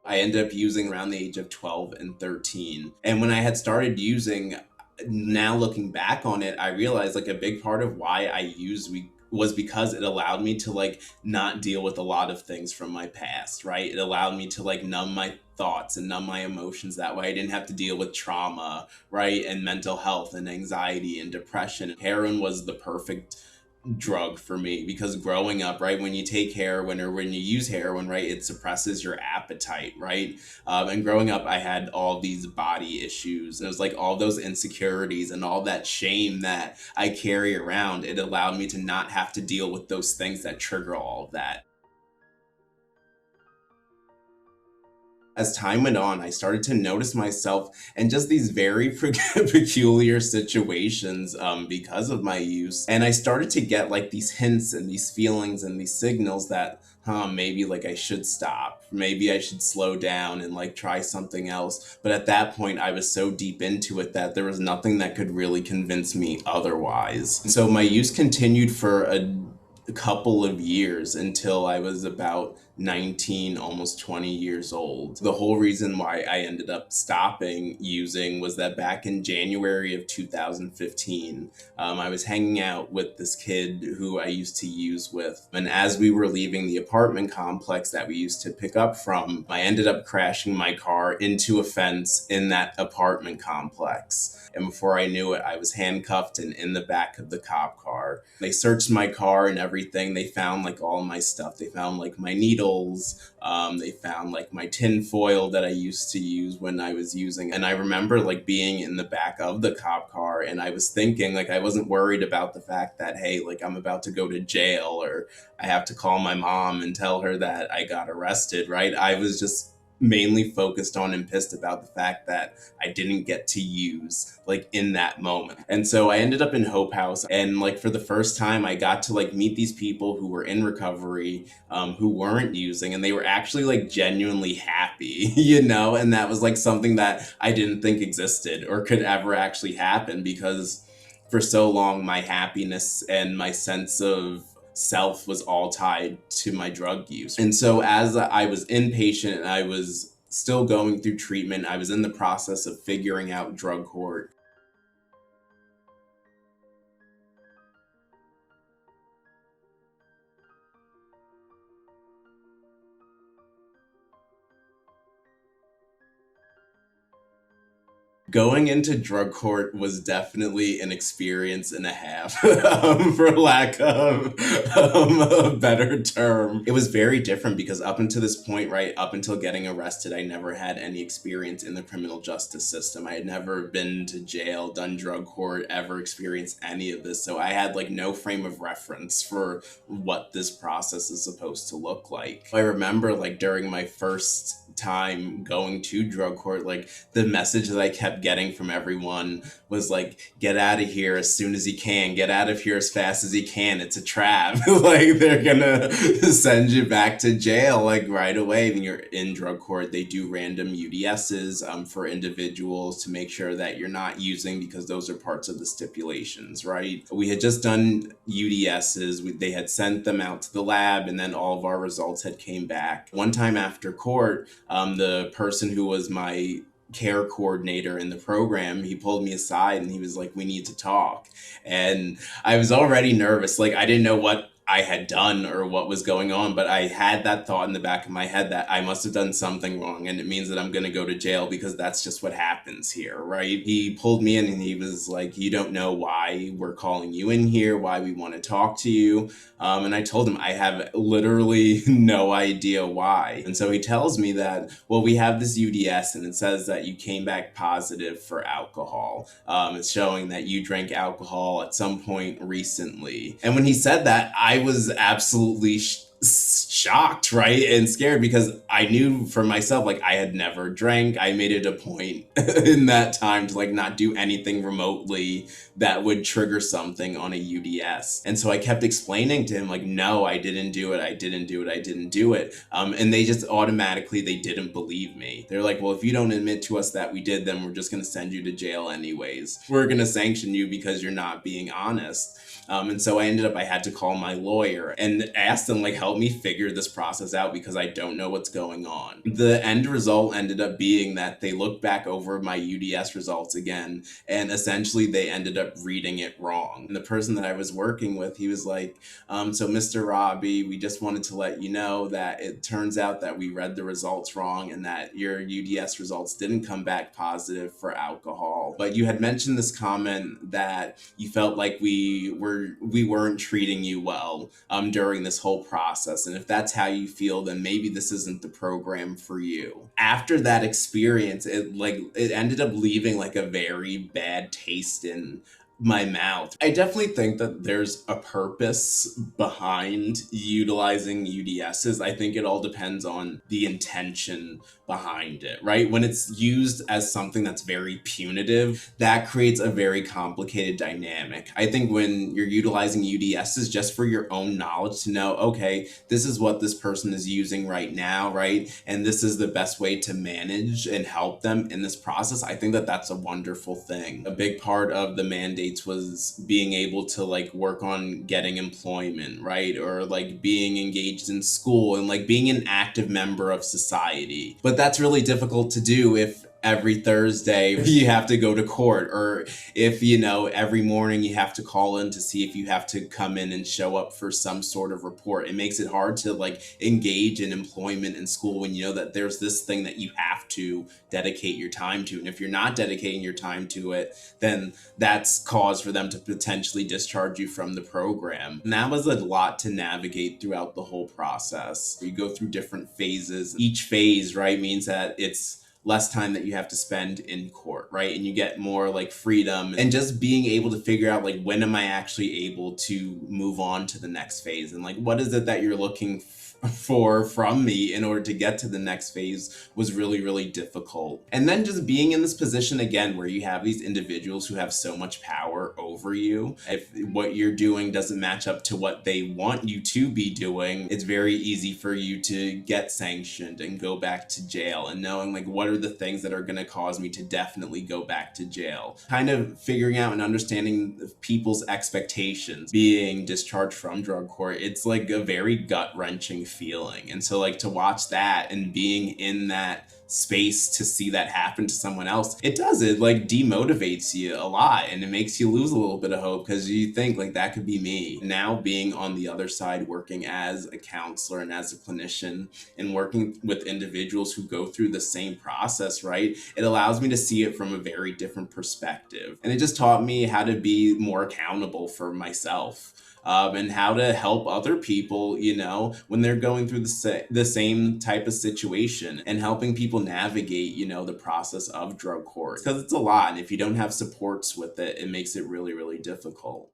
I ended up using around the age of 12 and 13. And when I had started using, now looking back on it, I realized like a big part of why I used we was because it allowed me to like not deal with a lot of things from my past, right? It allowed me to like numb my thoughts and numb my emotions. That way I didn't have to deal with trauma, right? And mental health and anxiety and depression. Heroin was the perfect drug for me because growing up, right, when you take heroin or when you use heroin, right, it suppresses your appetite, right? And growing up, I had all these body issues. It was like all those insecurities and all that shame that I carry around. It allowed me to not have to deal with those things that trigger all of that. As time went on, I started to notice myself in just these very peculiar situations because of my use. And I started to get like these hints and these feelings and these signals that, maybe like I should stop. Maybe I should slow down and like try something else. But at that point, I was so deep into it that there was nothing that could really convince me otherwise. And so my use continued for a couple of years until I was about 19, almost 20 years old. The whole reason why I ended up stopping using was that back in January of 2015, I was hanging out with this kid who I used to use with. And as we were leaving the apartment complex that we used to pick up from, I ended up crashing my car into a fence in that apartment complex. And before I knew it, I was handcuffed and in the back of the cop car. They searched my car and everything. They found like all my stuff. They found like my needles. They found like my tin foil that I used to use when I was using. And I remember like being in the back of the cop car and I was thinking like I wasn't worried about the fact that, hey, like I'm about to go to jail or I have to call my mom and tell her that I got arrested, right? I was just mainly focused on and pissed about the fact that I didn't get to use like in that moment. And so I ended up in Hope House and like for the first time I got to like meet these people who were in recovery, who weren't using, and they were actually like genuinely happy, and that was like something that I didn't think existed or could ever actually happen because for so long my happiness and my sense of self was all tied to my drug use. And so as I was inpatient and I was still going through treatment, I was in the process of figuring out drug court. Going into drug court was definitely an experience and a half, for lack of a better term. It was very different because up until this point, right, up until getting arrested, I never had any experience in the criminal justice system. I had never been to jail, done drug court, ever experienced any of this. So I had like no frame of reference for what this process is supposed to look like. I remember like during my first time going to drug court, like the message that I kept getting from everyone was like, get out of here as soon as you can, get out of here as fast as you can. It's a trap. Like they're gonna send you back to jail like right away. When you're in drug court, they do random UDSs for individuals to make sure that you're not using because those are parts of the stipulations, right? We had just done UDSs. They had sent them out to the lab and then all of our results had came back. One time after court, the person who was my care coordinator in the program, he pulled me aside and he was like, we need to talk. And I was already nervous. Like I didn't know what I had done or what was going on, but I had that thought in the back of my head that I must have done something wrong and it means that I'm going to go to jail because that's just what happens here, right? He pulled me in and he was like, you don't know why we're calling you in here, why we want to talk to you. And I told him I have literally no idea why. And so he tells me that, well, we have this UDS and it says that you came back positive for alcohol. It's showing that you drank alcohol at some point recently. And when he said that, I was absolutely shocked, right? And scared because I knew for myself, like I had never drank. I made it a point in that time to like not do anything remotely that would trigger something on a UDS. And so I kept explaining to him like, no, I didn't do it. I didn't do it. I didn't do it. And they just automatically, they didn't believe me. They're like, well, if you don't admit to us that we did, then we're just going to send you to jail anyways. We're going to sanction you because you're not being honest. And so I had to call my lawyer and ask them like, help me figure this process out because I don't know what's going going on. The end result ended up being that they looked back over my UDS results again, and essentially they ended up reading it wrong. And the person that I was working with, he was like, so Mr. Rabii, we just wanted to let you know that it turns out that we read the results wrong and that your UDS results didn't come back positive for alcohol. But you had mentioned this comment that you felt like we weren't treating you well during this whole process. And if that's how you feel, then maybe this isn't the program for you. After that experience, it ended up leaving like a very bad taste in my mouth. I definitely think that there's a purpose behind utilizing UDSs. I think it all depends on the intention behind it, right? When it's used as something that's very punitive, that creates a very complicated dynamic. I think when you're utilizing UDSs just for your own knowledge to know, okay, this is what this person is using right now, right? And this is the best way to manage and help them in this process. I think that that's a wonderful thing. A big part of the mandates was being able to like work on getting employment, right? Or like being engaged in school and like being an active member of society. But that's really difficult to do if every Thursday you have to go to court, or if every morning you have to call in to see if you have to come in and show up for some sort of report. It makes it hard to like engage in employment in school when you know that there's this thing that you have to dedicate your time to, and if you're not dedicating your time to it, then that's cause for them to potentially discharge you from the program. And that was a lot to navigate throughout the whole process. You go through different phases. Each phase, right, means that it's less time that you have to spend in court, right? And you get more like freedom and just being able to figure out like, when am I actually able to move on to the next phase? And like, what is it that you're looking for from me in order to get to the next phase was really, really difficult. And then just being in this position again, where you have these individuals who have so much power over you. If what you're doing doesn't match up to what they want you to be doing, it's very easy for you to get sanctioned and go back to jail. And knowing like, what are the things that are going to cause me to definitely go back to jail? Kind of figuring out and understanding people's expectations being discharged from drug court. It's like a very gut-wrenching feeling. And so like to watch that and being in that space to see that happen to someone else, it like demotivates you a lot, and it makes you lose a little bit of hope because you think like, that could be me. Now being on the other side, working as a counselor and as a clinician and working with individuals who go through the same process, right, it allows me to see it from a very different perspective. And it just taught me how to be more accountable for myself. And how to help other people, when they're going through the same type of situation, and helping people navigate, the process of drug court. Because it's a lot. And if you don't have supports with it, it makes it really, really difficult.